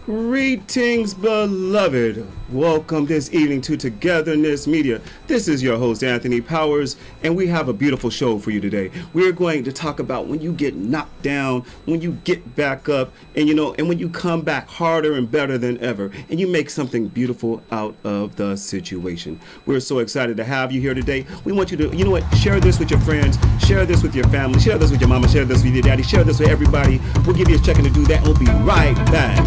Greetings, beloved. Welcome this evening to Togetherness Media. This is your host, Anthony Powers, and we have a beautiful show for you today. We're going to talk about when you get knocked down, when you get back up, and when you come back harder and better than ever, and you make something beautiful out of the situation. We're so excited to have you here today. We want you to, share this with your friends, share this with your family, share this with your mama, share this with your daddy, share this with everybody. We'll give you a second to do that, and we'll be right back.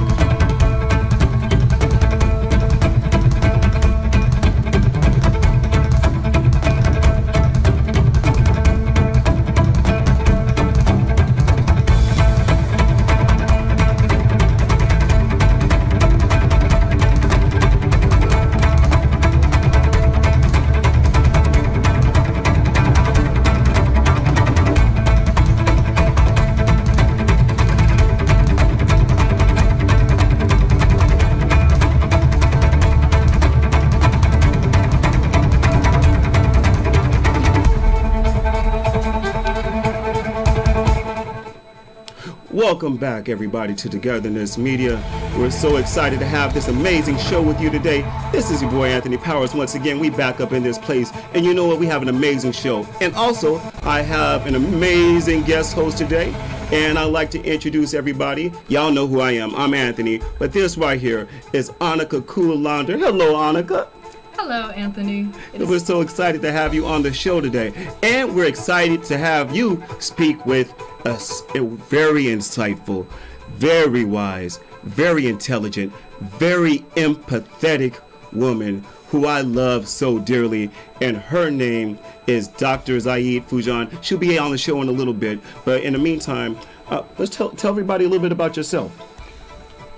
Welcome back, everybody, to Togetherness Media. We're so excited to have this amazing show with you today. This is your boy, Anthony Powers. Once again, we back up in this place. And you know what? We have an amazing show. And also, I have an amazing guest host today. And I'd like to introduce everybody. Y'all know who I am. I'm Anthony. But this right here is Anika Kulander. Hello, Anika. Hello, Anthony. We're so excited to have you on the show today. And we're excited to have you speak with us. A very insightful, very wise, very intelligent, very empathetic woman who I love so dearly. And her name is Dr. Zeine Foojan. She'll be on the show in a little bit. But in the meantime, let's tell everybody a little bit about yourself.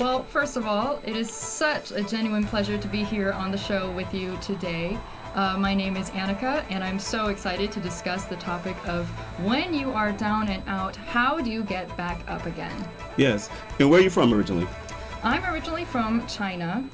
Well, first of all, it is such a genuine pleasure to be here on the show with you today. My name is Anika, and I'm so excited to discuss the topic of when you are down and out, how do you get back up again? Yes. And where are you from originally? I'm originally from China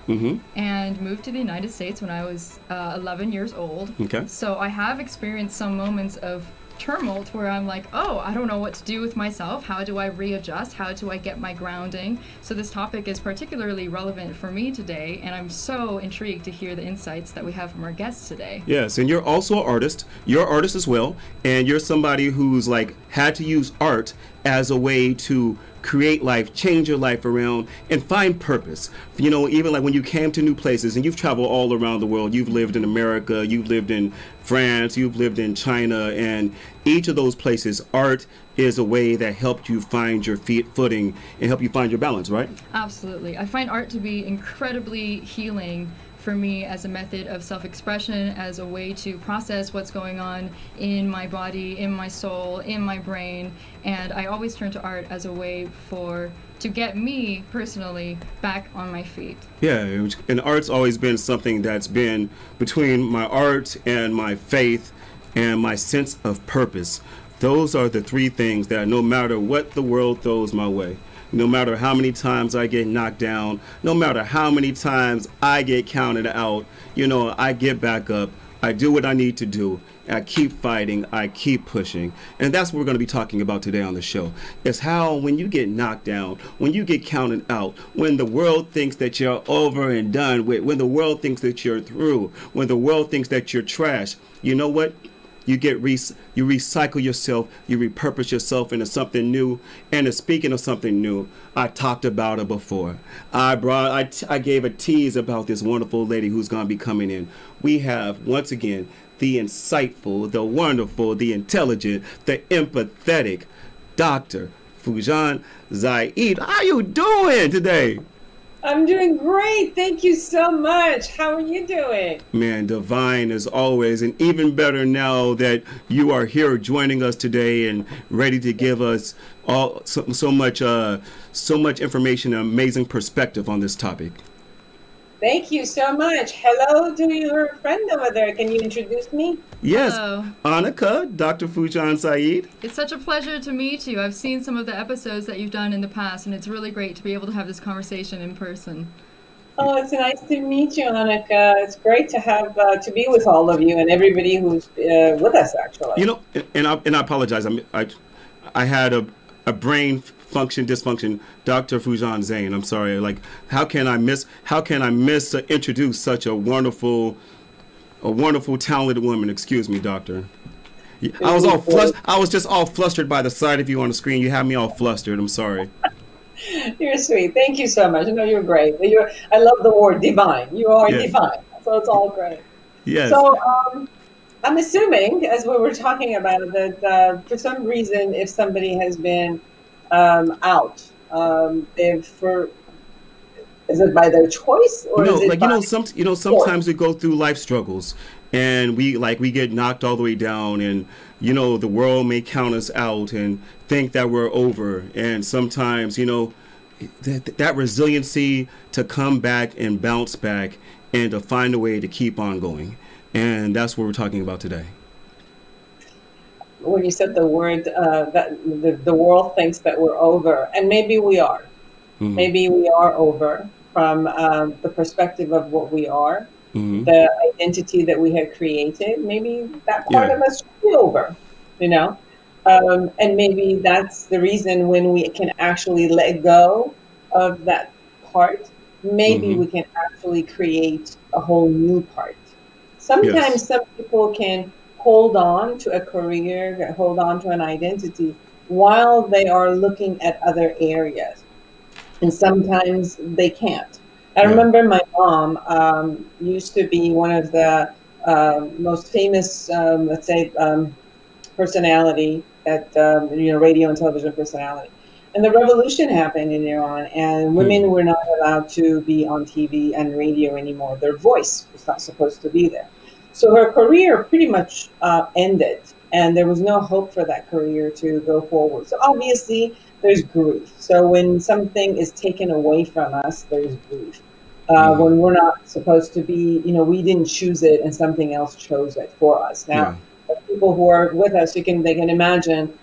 and moved to the United States when I was 11 years old. Okay. So I have experienced some moments of tumult where I'm like, oh, I don't know what to do with myself. How do I readjust? How do I get my grounding? So this topic is particularly relevant for me today, and I'm so intrigued to hear the insights that we have from our guests today. Yes, and you're also an artist. You're an artist as well, and you're somebody who's had to use art as a way to create life, change your life around, and find purpose. Even when you came to new places, and you've traveled all around the world. You've lived in America, you've lived in France, you've lived in China, and each of those places, art is a way that helped you find your footing and help you find your balance, right? Absolutely. I find art to be incredibly healing for me as a method of self-expression, as a way to process what's going on in my body, in my soul, in my brain, and I always turn to art as a way to get me personally back on my feet. Yeah, and art's always been something that's been between my art and my faith and my sense of purpose. Those are the three things that no matter what the world throws my way, no matter how many times I get knocked down, no matter how many times I get counted out, I get back up, I do what I need to do, I keep fighting, I keep pushing. And that's what we're going to be talking about today on the show, is how when you get knocked down, when you get counted out, when the world thinks that you're over and done with, when the world thinks that you're through, when the world thinks that you're trash, you know what? You recycle yourself, you repurpose yourself into something new. And speaking of something new, I talked about her before. I gave a tease about this wonderful lady who's going to be coming in. We have, once again, the insightful, the wonderful, the intelligent, the empathetic Dr. Foojan Zeine. How you doing today? I'm doing great. Thank you so much. How are you doing? Man, divine as always, and even better now that you are here joining us today and ready to give us all so much information and amazing perspective on this topic. Thank you so much. Hello to your friend over there. Can you introduce me? Yes. Hello. Anika, Dr. Foojan Zeine. It's such a pleasure to meet you. I've seen some of the episodes that you've done in the past, and it's really great to be able to have this conversation in person. Oh, it's nice to meet you, Anika. It's great to have to be with all of you and everybody who's with us, actually. And I apologize. I had a brain function, dysfunction, Dr. Foojan Zeine. I'm sorry. Like, how can I miss to introduce such a wonderful, talented woman? Excuse me, doctor. I was just all flustered by the sight of you on the screen. You have me all flustered. I'm sorry. You're sweet. Thank you so much. No, you're great. I love the word divine. You are divine. So it's all great. Yes. So I'm assuming, as we were talking about it, that for some reason, if somebody has been out, is it by their choice, or is it sometimes we go through life struggles, and we get knocked all the way down, and the world may count us out and think that we're over, and sometimes that resiliency to come back and bounce back and to find a way to keep on going. And that's what we're talking about today. When you said the word that the world thinks that we're over, and maybe we are. Mm-hmm. Maybe we are over from the perspective of what we are, the identity that we had created. Maybe that part of us should be over, and maybe that's the reason when we can actually let go of that part, maybe we can actually create a whole new part. Sometimes some people can hold on to a career, hold on to an identity while they are looking at other areas. And sometimes they can't. I remember my mom used to be one of the most famous, personality at, radio and television personality. And the revolution happened in Iran, and women were not allowed to be on TV and radio anymore. Their voice was not supposed to be there. So her career pretty much ended, and there was no hope for that career to go forward. So obviously, there's grief. So when something is taken away from us, there's grief. When we're not supposed to be, we didn't choose it, and something else chose it for us. Now, the people who are with us, they can imagine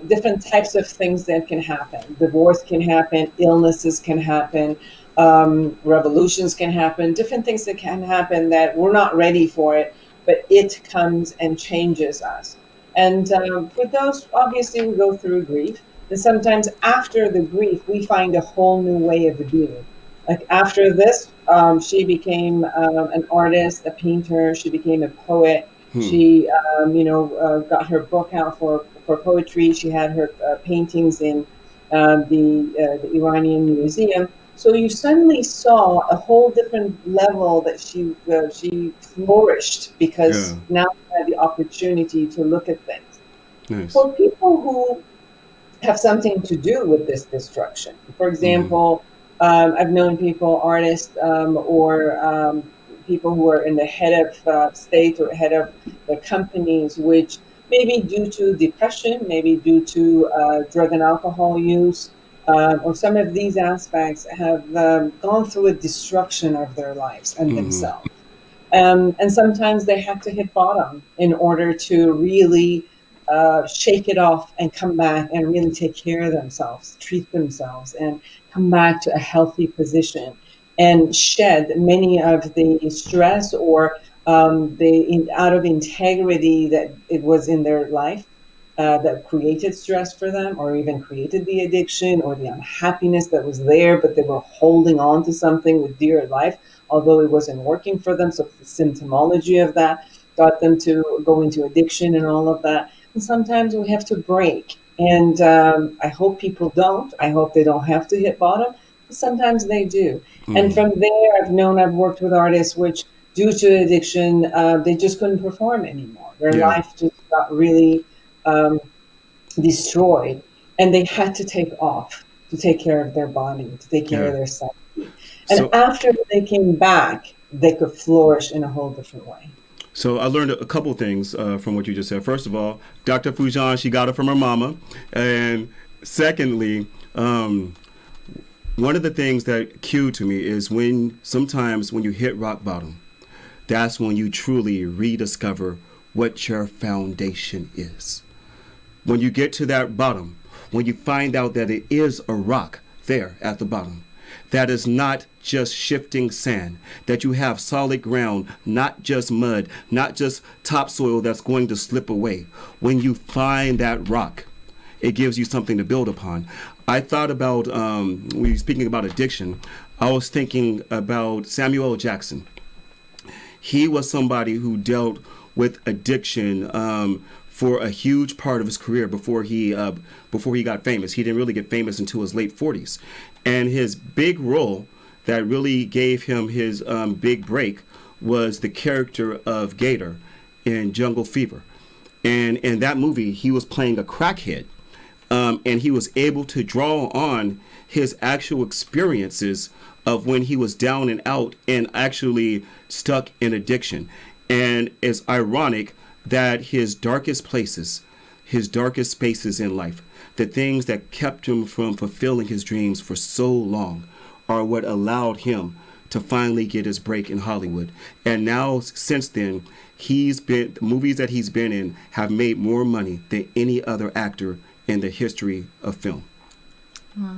different types of things that can happen. Divorce can happen, illnesses can happen, revolutions can happen, different things that can happen that we're not ready for it, but it comes and changes us. And for those, obviously, we go through grief. And sometimes after the grief, we find a whole new way of being. Like after this, she became an artist, a painter. She became a poet. She, got her book out for poetry. She had her paintings in the Iranian Museum. So you suddenly saw a whole different level that she flourished because now she had the opportunity to look at things. Nice. For people who have something to do with this destruction, for example, I've known people, artists, or people who are in the head of state or head of the companies, which maybe due to depression, maybe due to drug and alcohol use, or some of these aspects have gone through a destruction of their lives and themselves. And sometimes they have to hit bottom in order to really shake it off and come back and really take care of themselves, treat themselves, and come back to a healthy position and shed many of the stress or out of integrity that it was in their life that created stress for them, or even created the addiction or the unhappiness that was there, but they were holding on to something with dear life, although it wasn't working for them. So the symptomology of that got them to go into addiction and all of that. And sometimes we have to break. And I hope people don't. I hope they don't have to hit bottom. But sometimes they do. And from there, I've worked with artists which, due to addiction, they just couldn't perform anymore. Their life just got really destroyed. And they had to take off to take care of their body, to take care of their psyche. And after they came back, they could flourish in a whole different way. So I learned a couple things from what you just said. First of all, Dr. Foojan, she got it from her mama. And secondly, one of the things that cued to me is sometimes when you hit rock bottom, that's when you truly rediscover what your foundation is. When you get to that bottom, when you find out that it is a rock there at the bottom, that is not just shifting sand, that you have solid ground, not just mud, not just topsoil that's going to slip away. When you find that rock, it gives you something to build upon. I thought about, when you were speaking about addiction, I was thinking about Samuel L. Jackson. He was somebody who dealt with addiction for a huge part of his career before he got famous. He didn't really get famous until his late 40s. And his big role that really gave him his big break was the character of Gator in Jungle Fever. And in that movie, he was playing a crackhead. And he was able to draw on his actual experiences of when he was down and out and actually stuck in addiction. And it's ironic that his darkest places, his darkest spaces in life, the things that kept him from fulfilling his dreams for so long, are what allowed him to finally get his break in Hollywood. And now, since then, the movies that he's been in have made more money than any other actor in the history of film. Wow.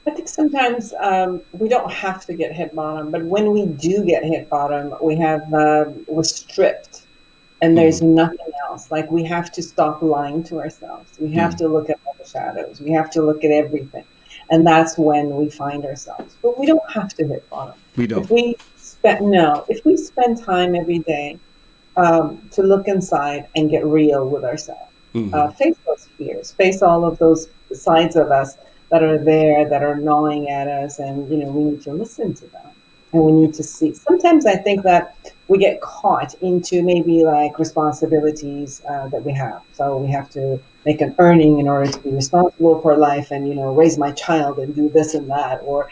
I think sometimes we don't have to get hit bottom, but when we do get hit bottom, we're stripped, and there's nothing else. Like, we have to stop lying to ourselves. We have to look at all the shadows. We have to look at everything, and that's when we find ourselves. But we don't have to hit bottom. We don't. If we spend time every day to look inside and get real with ourselves, face those fears, face all of those sides of us that are there, that are gnawing at us, and we need to listen to them, and we need to see. Sometimes I think that we get caught into maybe like responsibilities that we have. So we have to make an earning in order to be responsible for life, and raise my child and do this and that, or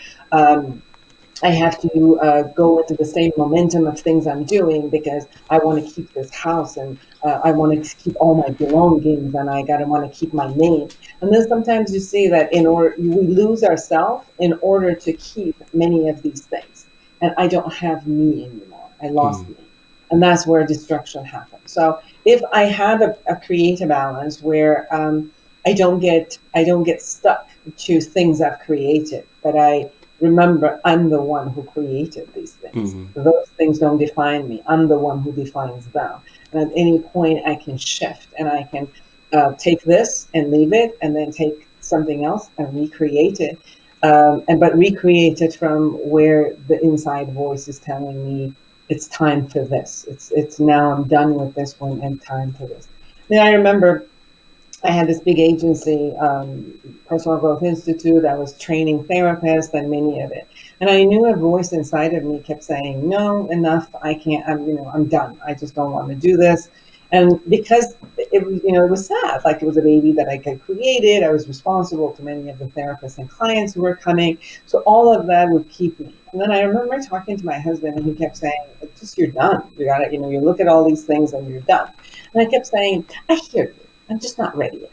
I have to go into the same momentum of things I'm doing because I want to keep this house, and I want to keep all my belongings, and I want to keep my name. And then sometimes you see that we lose ourselves in order to keep many of these things. And I don't have me anymore. I lost me. And that's where destruction happens. So if I have a creative balance where I don't get stuck to things I've created, but I remember I'm the one who created these things. Those things don't define me. I'm the one who defines them. And at any point I can shift, and I can take this and leave it, and then take something else and recreate it. But recreate it from where the inside voice is telling me it's time for this. It's now, I'm done with this one, and time for this. Then I remember I had this big agency, Personal Growth Institute. I was training therapists and many of it. And I knew a voice inside of me kept saying, no, enough, I can't, I'm done. I just don't want to do this. And because it was sad, like it was a baby that I had created. I was responsible to many of the therapists and clients who were coming. So all of that would keep me. And then I remember talking to my husband, and he kept saying, just, you're done. You got to, you look at all these things and you're done. And I kept saying, I hear you. I'm just not ready yet.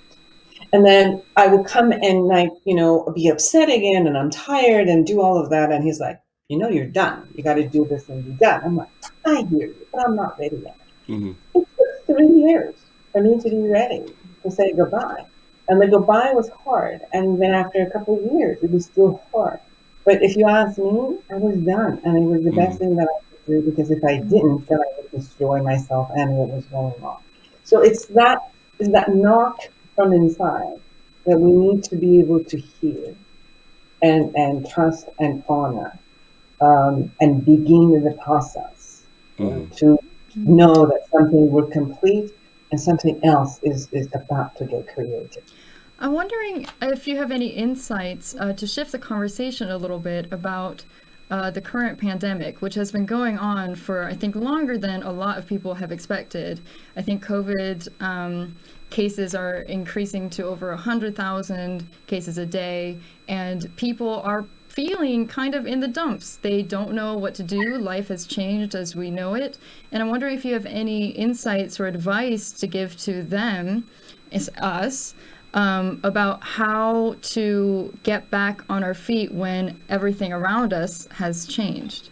And then I would come and be upset again, and I'm tired and do all of that. And he's like, you're done. You got to do this and be done. I'm like, I hear you, but I'm not ready yet. It took 3 years for me to be ready to say goodbye. And the goodbye was hard. And then after a couple of years, it was still hard. But if you ask me, I was done. And it was the best thing that I could do, because if I didn't, then I would destroy myself and what was going on. So it's that knock from inside that we need to be able to hear and trust and honor, and begin the process to know that something will complete and something else is about to get created. I'm wondering if you have any insights to shift the conversation a little bit about the current pandemic, which has been going on for, I think, longer than a lot of people have expected. I think COVID cases are increasing to over 100,000 cases a day, and people are feeling kind of in the dumps. They don't know what to do. Life has changed as we know it. And I'm wondering if you have any insights or advice to give to them, it's us, about how to get back on our feet when everything around us has changed.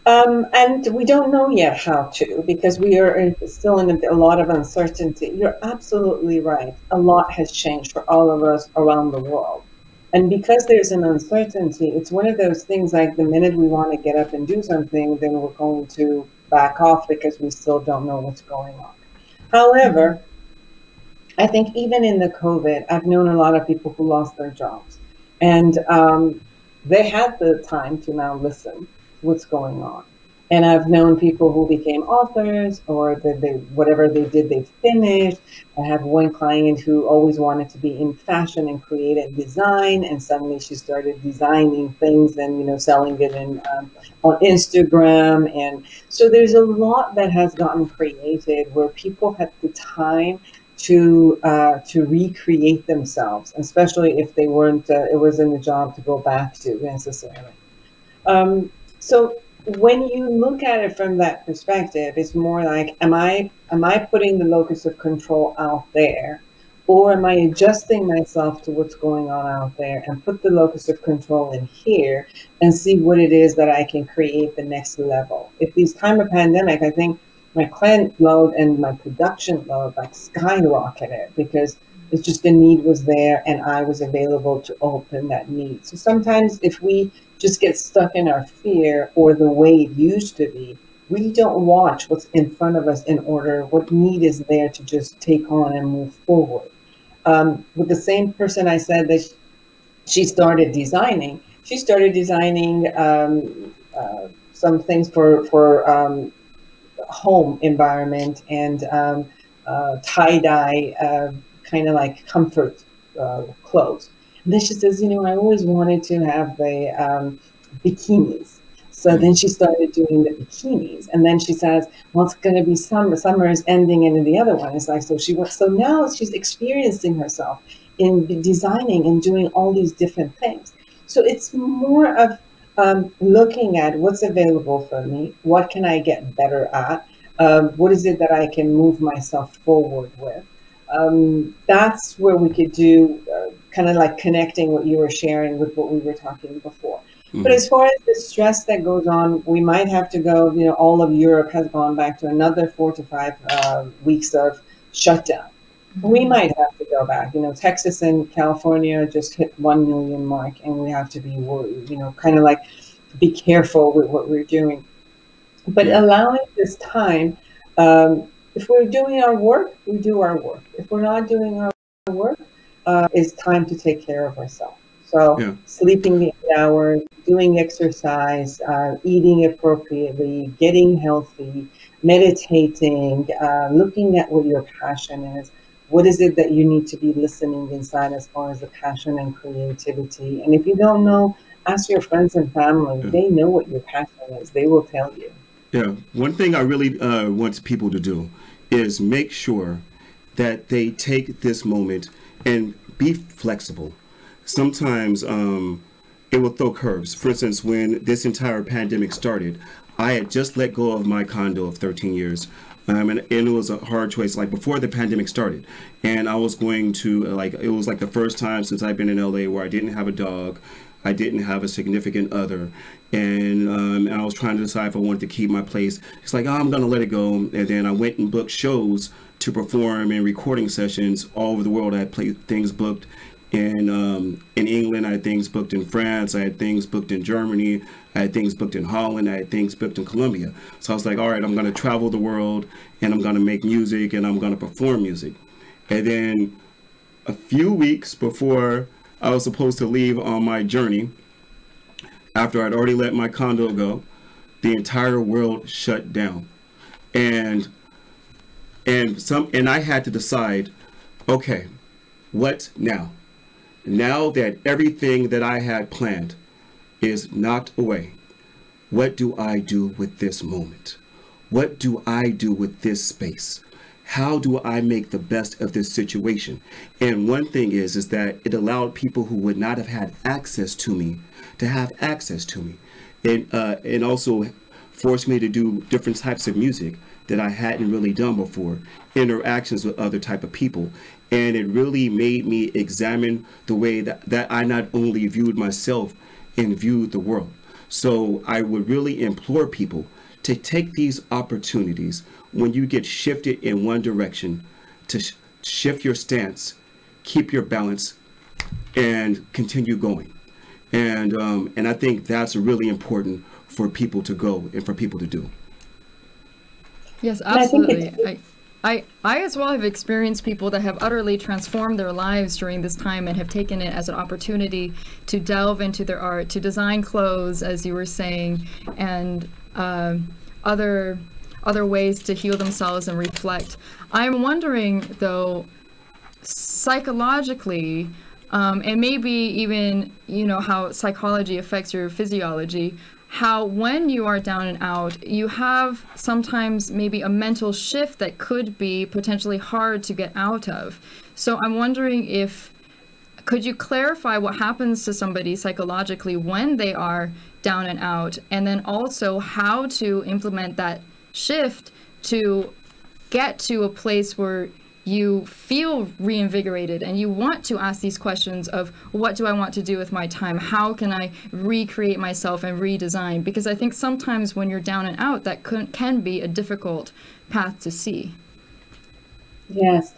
And we don't know yet how to, because we are still in a lot of uncertainty. You're absolutely right. A lot has changed for all of us around the world. And because there's an uncertainty, it's one of those things like the minute we want to get up and do something, then we're going to back off because we still don't know what's going on. However, I think even in the COVID, I've known a lot of people who lost their jobs, and they had the time to now listen to what's going on. And I've known people who became authors, or they whatever they did, they finished. I have one client who always wanted to be in fashion and creative design, and suddenly she started designing things and selling it on Instagram. And so there's a lot that has gotten created where people had the time to recreate themselves, especially if they weren't it wasn't a job to go back to necessarily. So when you look at it from that perspective, it's more like, am I putting the locus of control out there, or am I adjusting myself to what's going on out there and put the locus of control in here and see what it is that I can create the next level? If these time of pandemic, I think my client load and my production load like skyrocketed because it's just the need was there and I was available to open that need. So sometimes if we just get stuck in our fear or the way it used to be, we don't watch what's in front of us in order, what need is there to just take on and move forward. With the same person I said that she started designing some things for home environment and tie-dye kind of like comfort clothes. And then she says, I always wanted to have the bikinis. So then she started doing the bikinis, and then she says, "Well, it's going to be summer. Summer is ending, and the other one is like." So she went. So now she's experiencing herself in designing and doing all these different things. So it's more of looking at what's available for me. What can I get better at? What is it that I can move myself forward with? That's where we could do kind of like connecting what you were sharing with what we were talking before. But as far as the stress that goes on, we might have to go, all of Europe has gone back to another 4 to 5 weeks of shutdown. We might have to go back. Texas and California just hit 1 million mark, and we have to be, kind of like be careful with what we're doing. But allowing this time, if we're doing our work, we do our work. If we're not doing our work, it's time to take care of ourselves. So sleeping the 8 hours, doing exercise, eating appropriately, getting healthy, meditating, looking at what your passion is. What is it that you need to be listening inside as far as the passion and creativity? And if you don't know, ask your friends and family. They know what your passion is. They will tell you. Yeah. One thing I really want people to do is make sure that they take this moment and be flexible. Sometimes it will throw curves. For instance, when this entire pandemic started, I had just let go of my condo of 13 years. And it was a hard choice, like before the pandemic started. And I was going to, it was like the first time since I've been in LA where I didn't have a dog. I didn't have a significant other. And I was trying to decide if I wanted to keep my place. It's like, I'm going to let it go. And then I went and booked shows to perform and recording sessions all over the world. I had things booked in England, I had things booked in France, I had things booked in Germany, I had things booked in Holland, I had things booked in Colombia. So I was like, all right, I'm going to travel the world and I'm going to make music and I'm going to perform music. And then a few weeks before I was supposed to leave on my journey, after I'd already let my condo go, the entire world shut down. And I had to decide, okay, what now? Now that everything that I had planned is knocked away, what do I do with this moment? What do I do with this space? How do I make the best of this situation? And one thing is that it allowed people who would not have had access to me to have access to me. And also forced me to do different types of music that I hadn't really done before, interactions with other type of people. And it really made me examine the way that I not only viewed myself and viewed the world. So I would really implore people to take these opportunities when you get shifted in one direction to shift your stance, keep your balance, and continue going. And I think that's really important for people to go and for people to do. Yes, absolutely. I as well have experienced people that have utterly transformed their lives during this time and have taken it as an opportunity to delve into their art, to design clothes, as you were saying, and other ways to heal themselves and reflect. I'm wondering, though, psychologically, and maybe even, you know, how psychology affects your physiology, how when you are down and out, you have sometimes maybe a mental shift that could be potentially hard to get out of. So I'm wondering could you clarify what happens to somebody psychologically when they are down and out, and then also how to implement that shift to get to a place where you feel reinvigorated and you want to ask these questions of, what do I want to do with my time? How can I recreate myself and redesign? Because I think sometimes when you're down and out, that can be a difficult path to see. Yes.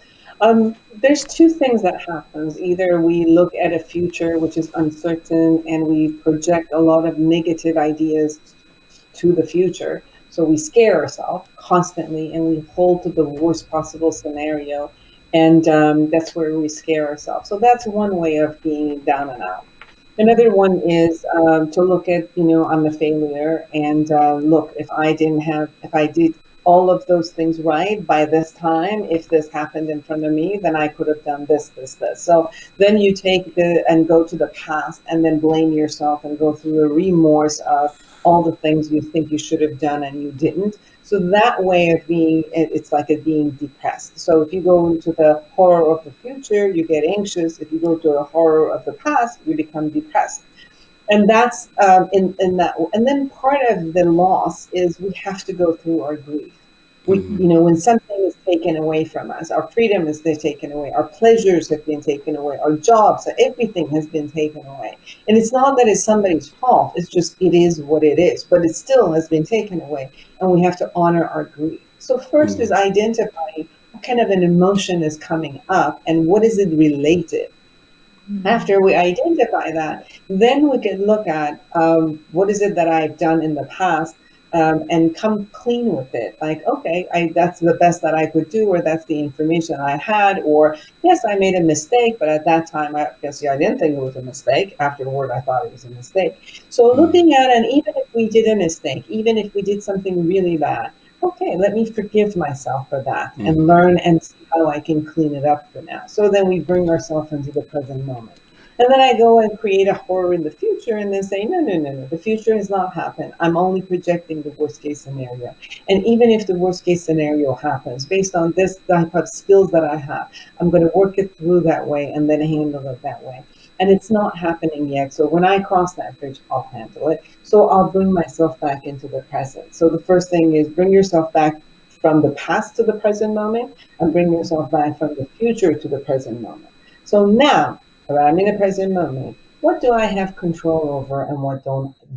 There's two things that happens. Either we look at a future which is uncertain and we project a lot of negative ideas to the future. So we scare ourselves constantly and we hold to the worst possible scenario. And that's where we scare ourselves. So that's one way of being down and out. Another one is to look at, you know, I'm a failure, and look, if I did all of those things right by this time, if this happened in front of me, then I could have done this. So then you take and go to the past and then blame yourself and go through a remorse of all the things you think you should have done and you didn't. So that way of being, it's like being depressed. So if you go into the horror of the future, you get anxious. If you go to the horror of the past, you become depressed. And that's in that. And then part of the loss is we have to go through our grief. We, you know, when something is taken away from us, our freedom is taken away, our pleasures have been taken away, our jobs, everything has been taken away. And it's not that it's somebody's fault, it's just, it is what it is, but it still has been taken away, and we have to honor our grief. So first is identifying what kind of an emotion is coming up and what is it related. After we identify that, then we can look at what is it that I've done in the past, and come clean with it. Like, okay, that's the best that I could do, or that's the information I had, or yes, I made a mistake, but at that time, I didn't think it was a mistake. Afterward, I thought it was a mistake. So looking at, and even if we did a mistake, even if we did something really bad, okay, let me forgive myself for that and learn and see how I can clean it up for now. So then we bring ourselves into the present moment. And then I go and create a horror in the future and then say, no, the future has not happened. I'm only projecting the worst case scenario. And even if the worst case scenario happens, based on this type of skills that I have, I'm going to work it through that way and then handle it that way. And it's not happening yet. So when I cross that bridge, I'll handle it. So I'll bring myself back into the present. So the first thing is bring yourself back from the past to the present moment, and bring yourself back from the future to the present moment. So now, I'm in the present moment, what do I have control over and what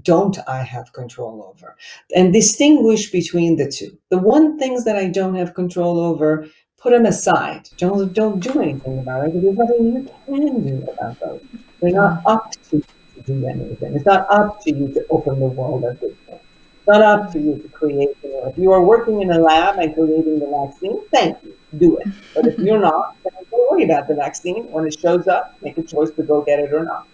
don't I have control over? And distinguish between the two. The one things that I don't have control over, put them aside. Don't do anything about it, because there's nothing you can do about those. They're not up to you to do anything. It's not up to you to open the world at this point. It's not up to you to create the world. If you are working in a lab and creating the vaccine, thank you. Do it. But if you're not, then don't worry about the vaccine. When it shows up, make a choice to go get it or not.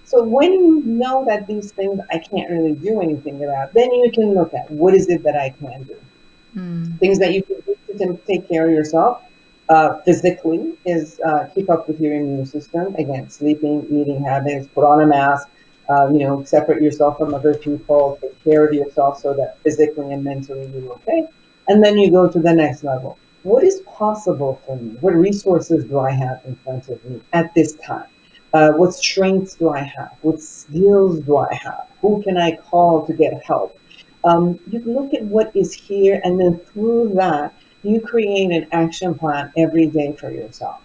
So when you know that these things I can't really do anything about, then you can look at what is it that I can do. Things that you can do to take care of yourself physically is keep up with your immune system. Again, sleeping, eating habits, put on a mask, separate yourself from other people, take care of yourself so that physically and mentally you're okay. And then you go to the next level. What is possible for me? What resources do I have in front of me at this time? What strengths do I have? What skills do I have? Who can I call to get help? You look at what is here, and then through that, you create an action plan every day for yourself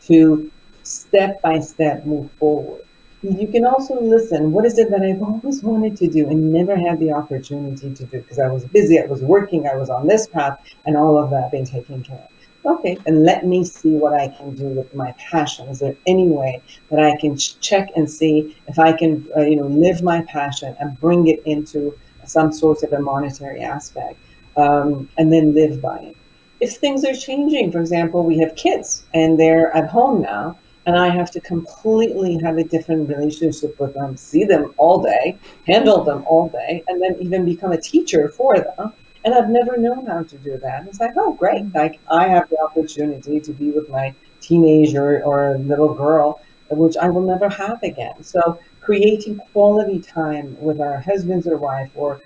to step by step move forward. You can also listen. What is it that I've always wanted to do and never had the opportunity to do because I was busy, I was working, I was on this path, and all of that been taken care of. Okay, and let me see what I can do with my passion. Is there any way that I can check and see if I can, live my passion and bring it into some sort of a monetary aspect, and then live by it? if things are changing, for example, we have kids and they're at home now, and I have to completely have a different relationship with them, see them all day, handle them all day, and then even become a teacher for them. And I've never known how to do that. It's like, oh, great. Like, I have the opportunity to be with my teenager or little girl, which I will never have again. So creating quality time with our husbands or wife, or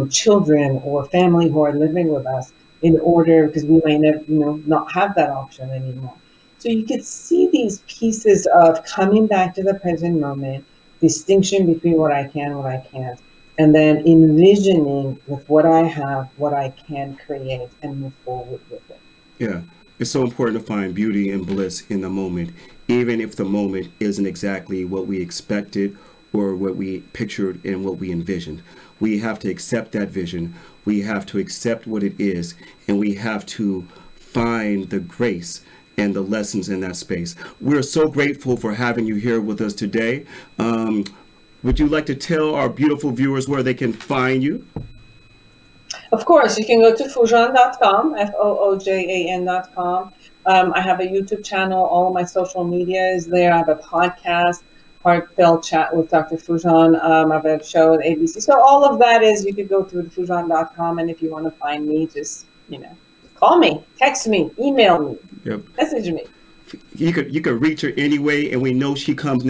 children or family who are living with us, in order, because we may never, not have that option anymore. So you could see these pieces of coming back to the present moment, distinction between what I can, what I can't, and then envisioning with what I have, what I can create, and move forward with it. Yeah, it's so important to find beauty and bliss in the moment, even if the moment isn't exactly what we expected or what we pictured and what we envisioned. We have to accept that vision. We have to accept what it is, and we have to find the grace and the lessons in that space. We're so grateful for having you here with us today. Would you like to tell our beautiful viewers where they can find you? Of course, you can go to Foojan.com, Foojan.com. I have a YouTube channel. All of my social media is there. I have a podcast, Heartfelt Chat with Dr. Foojan. I have a show at ABC. So all of that is, you could go through Foojan.com, and if you want to find me, just, call me, text me, email me, message me. You could reach her anyway, and we know she comes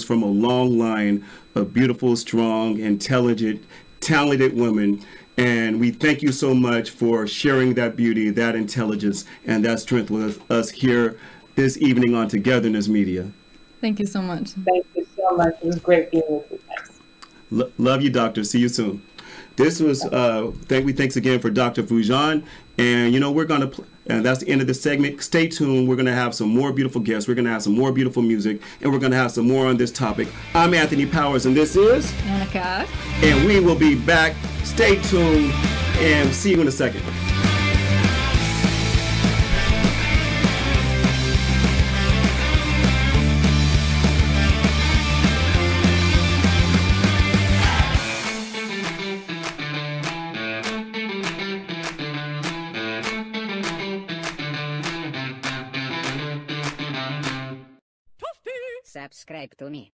from a long line of beautiful, strong, intelligent, talented women. And we thank you so much for sharing that beauty, that intelligence, and that strength with us here this evening on Togetherness Media. Thank you so much. Thank you so much. It was great being with you guys. Love you, Doctor. See you soon. This was thanks again for Dr. Foojan, and we're gonna and that's the end of the segment. Stay tuned. We're gonna have some more beautiful guests. We're gonna have some more beautiful music, and we're gonna have some more on this topic. I'm Anthony Powers, and this is Anika, and we will be back. Stay tuned, and see you in a second. Subscribe to me.